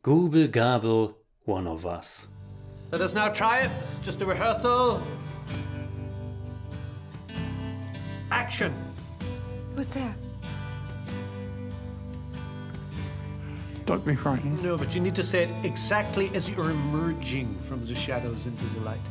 Gubel Gabel, one of us. Let us now try it. It's just a rehearsal. Action. Who's there? Don't be frightened. No, but you need to say it exactly as you're emerging from the shadows into the light.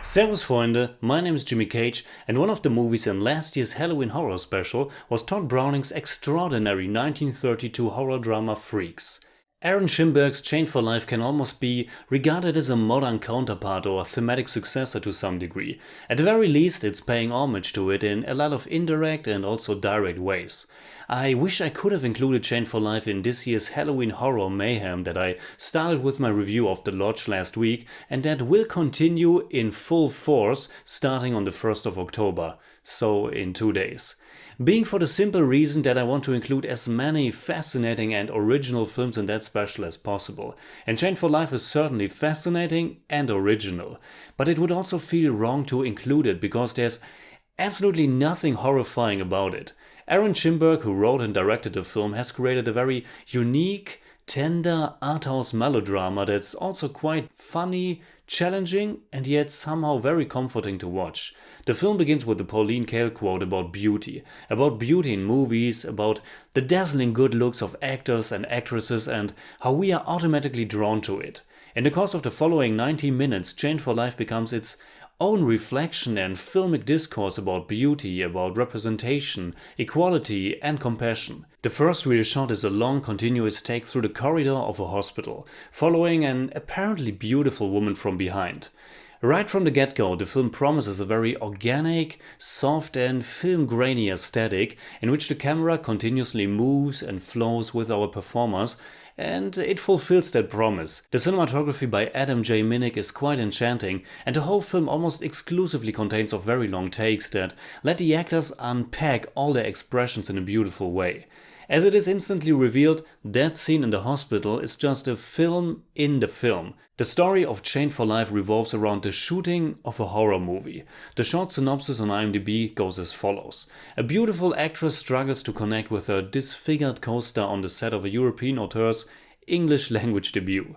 Servus Freunde, my name is Jimmy Cage, and one of the movies in last year's Halloween horror special was Todd Browning's extraordinary 1932 horror drama Freaks. Aaron Schimberg's Chained for Life can almost be regarded as a modern counterpart or thematic successor to some degree. At the very least, it's paying homage to it in a lot of indirect and also direct ways. I wish I could have included Chained for Life in this year's Halloween horror mayhem that I started with my review of The Lodge last week, and that will continue in full force starting on the 1st of October, so in 2 days. Being for the simple reason that I want to include as many fascinating and original films in that special as possible. And Chained for Life is certainly fascinating and original, but it would also feel wrong to include it because there's absolutely nothing horrifying about it. Aaron Schimberg, who wrote and directed the film, has created a very unique, tender arthouse melodrama that's also quite funny, challenging, and yet somehow very comforting to watch. The film begins with the Pauline Kael quote about beauty in movies, about the dazzling good looks of actors and actresses and how we are automatically drawn to it. In the course of the following 90 minutes, Chained for Life becomes its own reflection and filmic discourse about beauty, about representation, equality and compassion. The first real shot is a long continuous take through the corridor of a hospital, following an apparently beautiful woman from behind. Right from the get-go, the film promises a very organic, soft and film-grainy aesthetic in which the camera continuously moves and flows with our performers, and it fulfills that promise. The cinematography by Adam J. Minnick is quite enchanting, and the whole film almost exclusively contains of very long takes that let the actors unpack all their expressions in a beautiful way. As it is instantly revealed, that scene in the hospital is just a film in the film. The story of Chained for Life revolves around the shooting of a horror movie. The short synopsis on IMDb goes as follows. A beautiful actress struggles to connect with her disfigured co-star on the set of a European auteur's English language debut.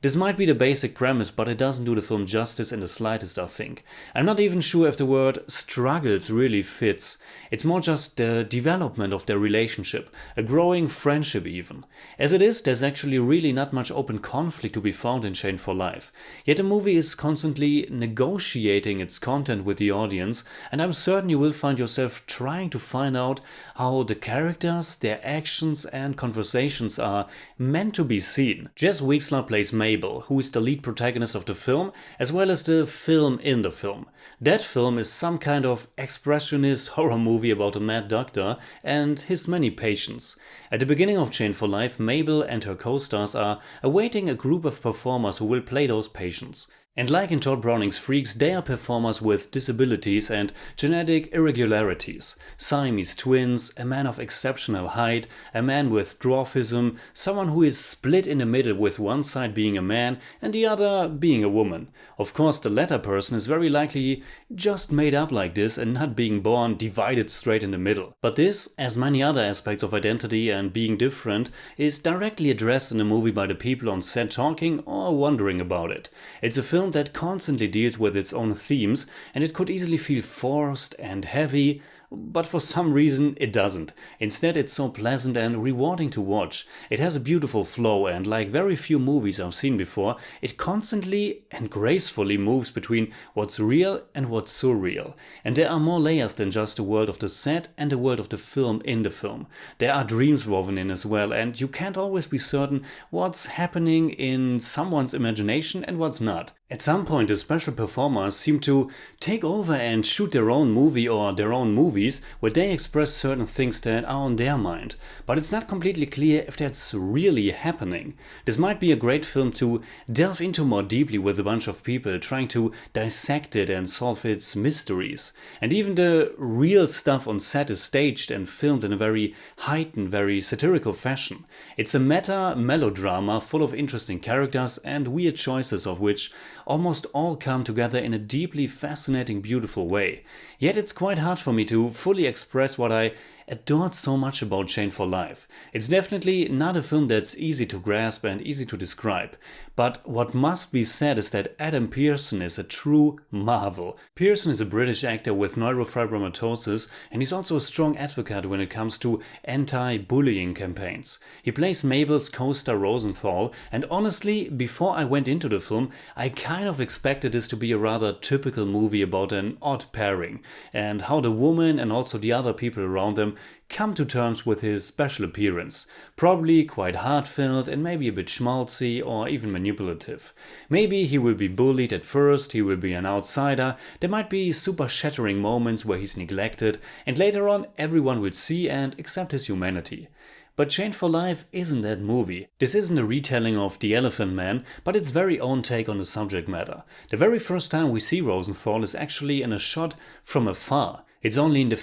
This might be the basic premise, but it doesn't do the film justice in the slightest, I think. I'm not even sure if the word struggles really fits. It's more just the development of their relationship, a growing friendship even. As it is, there's actually really not much open conflict to be found in Chained for Life. Yet the movie is constantly negotiating its content with the audience, and I'm certain you will find yourself trying to find out how the characters, their actions and conversations are meant to be seen. Jess Weixler plays Mabel, who is the lead protagonist of the film, as well as the film in the film. That film is some kind of expressionist horror movie about a mad doctor and his many patients. At the beginning of Chained for Life, Mabel and her co-stars are awaiting a group of performers who will play those patients. And like in Todd Browning's Freaks, they are performers with disabilities and genetic irregularities. Siamese Twins, a man of exceptional height, a man with dwarfism, someone who is split in the middle with one side being a man and the other being a woman. Of course, the latter person is very likely just made up like this and not being born divided straight in the middle. But this, as many other aspects of identity and being different, is directly addressed in the movie by the people on set talking or wondering about it. It's a film that constantly deals with its own themes, and it could easily feel forced and heavy, but for some reason it doesn't. Instead, it's so pleasant and rewarding to watch. It has a beautiful flow, and like very few movies I've seen before, it constantly and gracefully moves between what's real and what's surreal. And there are more layers than just the world of the set and the world of the film in the film. There are dreams woven in as well, and you can't always be certain what's happening in someone's imagination and what's not. At some point, the special performers seem to take over and shoot their own movie or their own movies where they express certain things that are on their mind. But it's not completely clear if that's really happening. This might be a great film to delve into more deeply with a bunch of people trying to dissect it and solve its mysteries. And even the real stuff on set is staged and filmed in a very heightened, very satirical fashion. It's a meta melodrama full of interesting characters and weird choices, of which almost all come together in a deeply fascinating, beautiful way. Yet it's quite hard for me to fully express what I adored so much about Chained for Life. It's definitely not a film that's easy to grasp and easy to describe, but what must be said is that Adam Pearson is a true marvel. Pearson is a British actor with neurofibromatosis, and he's also a strong advocate when it comes to anti-bullying campaigns. He plays Mabel's co-star Rosenthal, and honestly, before I went into the film, I kind of expected this to be a rather typical movie about an odd pairing, and how the woman and also the other people around them come to terms with his special appearance. Probably quite heartfelt and maybe a bit schmaltzy or even manipulative. Maybe he will be bullied at first, he will be an outsider, there might be super shattering moments where he's neglected, and later on everyone will see and accept his humanity. But Chained for Life isn't that movie. This isn't a retelling of The Elephant Man, but its very own take on the subject matter. The very first time we see Rosenthal is actually in a shot from afar. It's only in the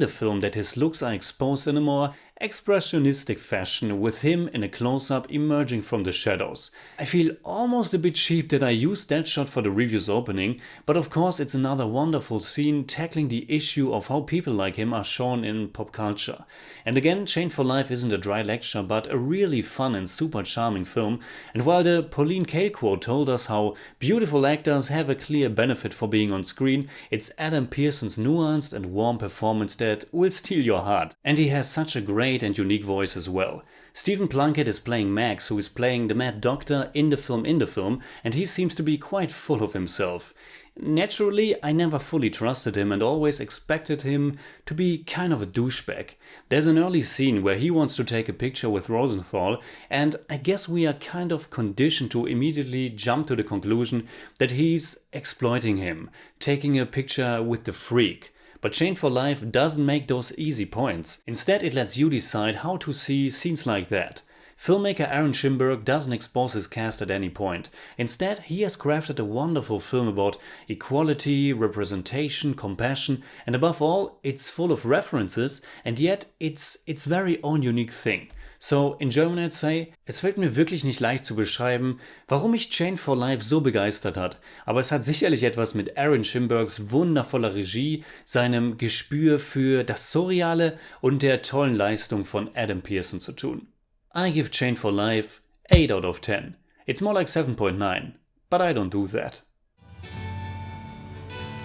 film that his looks are exposed in a more expressionistic fashion, with him in a close-up emerging from the shadows. I feel almost a bit cheap that I used that shot for the review's opening, but of course it's another wonderful scene tackling the issue of how people like him are shown in pop culture. And again, Chained for Life isn't a dry lecture, but a really fun and super charming film, and while the Pauline Kael quote told us how beautiful actors have a clear benefit for being on screen, it's Adam Pearson's nuanced and warm performance that will steal your heart. And he has such a great and unique voice as well. Stephen Plunkett is playing Max, who is playing the Mad Doctor in the film, and he seems to be quite full of himself. Naturally, I never fully trusted him and always expected him to be kind of a douchebag. There's an early scene where he wants to take a picture with Rosenthal, and I guess we are kind of conditioned to immediately jump to the conclusion that he's exploiting him, taking a picture with the freak. But Chained for Life doesn't make those easy points. Instead, it lets you decide how to see scenes like that. Filmmaker Aaron Schimberg doesn't expose his cast at any point. Instead, he has crafted a wonderful film about equality, representation, compassion, and above all, it's full of references, and yet it's its very own unique thing. So, in German I'd say, es fällt mir wirklich nicht leicht zu beschreiben, warum mich Chained for Life so begeistert hat, aber es hat sicherlich etwas mit Aaron Schimbergs wundervoller Regie, seinem Gespür für das Surreale und der tollen Leistung von Adam Pearson zu tun. I give Chained for Life 8 out of 10. It's more like 7.9, but I don't do that.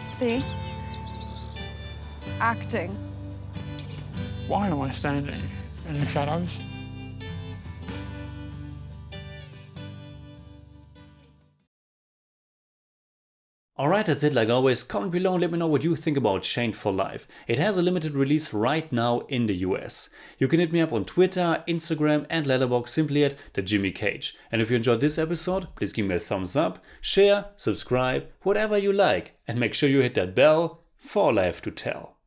See? Acting. Why am I standing in the shadows? Alright, that's it like always. Comment below and let me know what you think about Chained for Life. It has a limited release right now in the US. You can hit me up on Twitter, Instagram and Letterboxd simply at the Jimmy Cage. And if you enjoyed this episode, please give me a thumbs up, share, subscribe, whatever you like. And make sure you hit that bell for all I have to tell.